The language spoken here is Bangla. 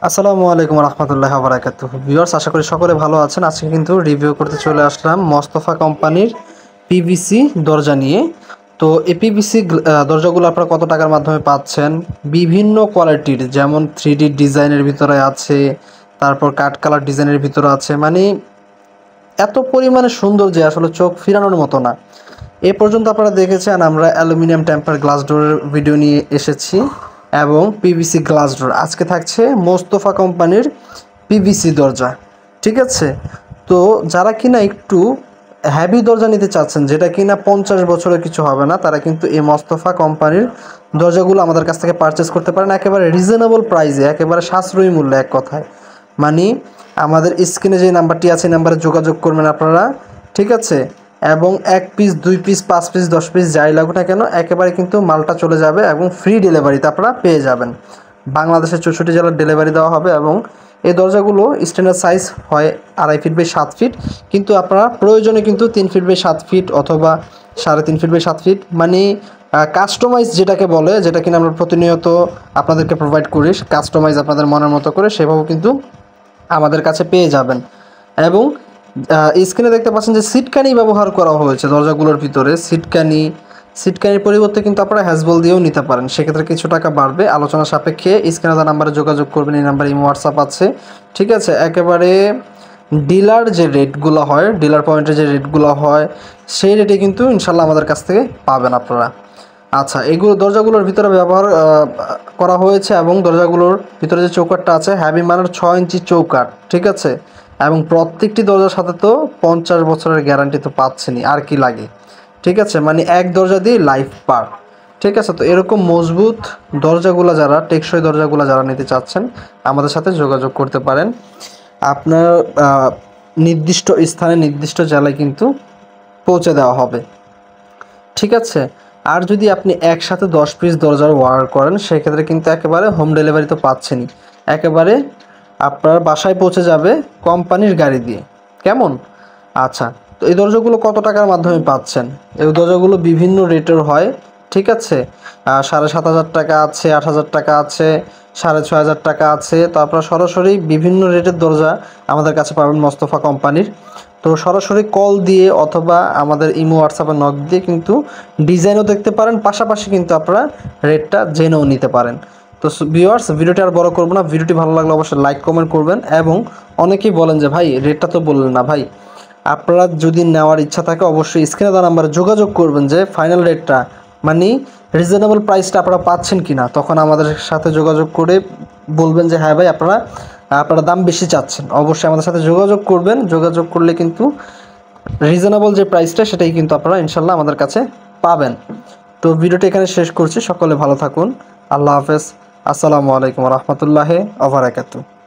আসসালামু আলাইকুম রহমতুল্লাহ বারাকাতুহু। ভিউয়ার্স, আশা করি সকলে ভালো আছেন। আজকে কিন্তু রিভিউ করতে চলে আসলাম মোস্তফা কোম্পানির পিভিসি দরজা নিয়ে। তো এই পিভিসি দরজাগুলো আপনারা কত টাকার মাধ্যমে পাচ্ছেন, বিভিন্ন কোয়ালিটির, যেমন 3D ডিজাইনের ভিতরে আছে, তারপর কাট কালার ডিজাইনের ভিতরে আছে, মানে এত পরিমাণে সুন্দর যে আসলে চোখ ফিরানোর মতো না। এ পর্যন্ত আপনারা দেখেছেন আমরা অ্যালুমিনিয়াম টেম্পার গ্লাস ডোরের ভিডিও নিয়ে এসেছি এবং পিভিসি গ্লাস ডোর। আজকে থাকছে মোস্তফা কোম্পানির পিভিসি দরজা, ঠিক আছে? তো যারা কিনা একটু হ্যাভি দরজা নিতে চাচ্ছেন, যেটা কিনা 50 বছরের কিছু হবে না, তারা কিন্তু এই মোস্তফা কোম্পানির দরজাগুলো আমাদের কাছ থেকে পারচেস করতে পারেন একেবারে রিজনেবল প্রাইসে, একেবারে সাশ্রয়ী মূল্যে। এক কথায় মানে আমাদের স্ক্রিনে যে নাম্বারটি আছে এই নাম্বারে যোগাযোগ করবেন আপনারা, ঠিক আছে? এবং 1 পিস 2 পিস 5 পিস 10 পিস যাই লাগুক না কেন, একেবারে কিন্তু মালটা চলে যাবে এবং ফ্রি ডেলিভারিতে আপনারা পেয়ে যাবেন। বাংলাদেশের 64 জেলার ডেলিভারি দেওয়া হবে। এবং এই দরজাগুলো স্ট্যান্ডার্ড সাইজ হয় 2.5 ফিট বাই 7 ফিট, কিন্তু আপনারা প্রয়োজনে কিন্তু 3 ফিট বাই 7 ফিট অথবা 3.5 ফিট বাই 7 ফিট, মানে কাস্টমাইজ যেটাকে বলে, যেটা কিনা আমরা প্রতিনিয়ত আপনাদেরকে প্রোভাইড করি, কাস্টমাইজ আপনাদের মনের মতো করে সেভাবেও কিন্তু আমাদের কাছে পেয়ে যাবেন। এবং স্ক্রিনে দেখতে পাচ্ছেন যে সিটকানি ব্যবহার করা হয়েছে দরজাগুলোর ভিতরে। সিটকানির পরিবর্তে কিন্তু আপনারা হ্যাজবল দিয়েও নিতে পারেন, সেক্ষেত্রে কিছু টাকা বাড়বে। আলোচনা সাপেক্ষে স্ক্রিনে দেওয়া নাম্বারে যোগাযোগ করবেন। এই নাম্বারে ইমো হোয়াটসঅ্যাপ আছে, ঠিক আছে? একেবারে ডিলার যে রেটগুলো হয়, ডিলার পয়েন্টে যে রেটগুলো হয়, সেই রেটে কিন্তু ইনশাল্লাহ আমাদের কাছ থেকে পাবেন আপনারা। আচ্ছা, এগুলো দরজাগুলোর ভিতরে ব্যবহার করা হয়েছে এবং দরজাগুলোর ভিতরে যে চৌকাঠটা আছে হ্যাভি মানের 6 ইঞ্চি চৌকাঠ, ঠিক আছে? এবং প্রত্যেকটি দরজার সাথে তো 50 বছরের গ্যারান্টি তো পাচ্ছেনই, আর কি লাগে, ঠিক আছে? মানে এক দরজা দিয়ে লাইফ পার, ঠিক আছে? তো এরকম মজবুত দরজাগুলো যারা, টেকসই দরজাগুলো যারা নিতে চাচ্ছেন, আমাদের সাথে যোগাযোগ করতে পারেন। আপনার নির্দিষ্ট স্থানে নির্দিষ্ট জেলায় কিন্তু পৌঁছে দেওয়া হবে, ঠিক আছে? আর যদি আপনি একসাথে 10 পিস দরজার অর্ডার করেন, সেক্ষেত্রে কিন্তু একেবারে হোম ডেলিভারি তো পাচ্ছেনই, একেবারে আপনার বাসায় পৌঁছে যাবে কোম্পানির গাড়ি দিয়ে। কেমন? আচ্ছা, তো এই দরজাগুলো কত টাকার মাধ্যমে পাচ্ছেন? এই দরজাগুলো বিভিন্ন রেটের হয়, ঠিক আছে? 7,500 টাকা আছে, 8,000 টাকা আছে, 6,500 টাকা আছে। তো আপনারা সরাসরি বিভিন্ন রেটের দরজা আমাদের কাছে পাবেন মোস্তফা কোম্পানির। তো সরাসরি কল দিয়ে অথবা আমাদের ইমো হোয়াটসঅ্যাপে নক দিয়ে কিন্তু ডিজাইনও দেখতে পারেন, পাশাপাশি কিন্তু আপনারা রেটটা জেনেও নিতে পারেন। তো ভিউয়ার্স, ভিডিওটি আর বড় করবো না। ভিডিওটি ভালো লাগলে অবশ্যই লাইক কমেন্ট করবেন। এবং অনেকেই বলেন যে ভাই রেটটা তো বললেন না। ভাই, আপনারা যদি নেওয়ার ইচ্ছা থাকে অবশ্যই স্ক্রিনে দেওয়া নাম্বারে যোগাযোগ করবেন যে ফাইনাল রেটটা, মানে রিজনেবল প্রাইসটা আপনারা পাচ্ছেন কি না। তখন আমাদের সাথে যোগাযোগ করে বলবেন যে হ্যাঁ ভাই, আপনারা দাম বেশি চাচ্ছেন। অবশ্যই আমাদের সাথে যোগাযোগ করবেন। যোগাযোগ করলে কিন্তু রিজনেবল যে প্রাইসটা সেটাই কিন্তু আপনারা ইনশাল্লাহ আমাদের কাছে পাবেন। তো ভিডিওটি এখানে শেষ করছি। সকলে ভালো থাকুন। আল্লাহ হাফেজ। আসসালামু আলাইকুম রহমতুল্লাহ ওয়া বারাকাতুহু।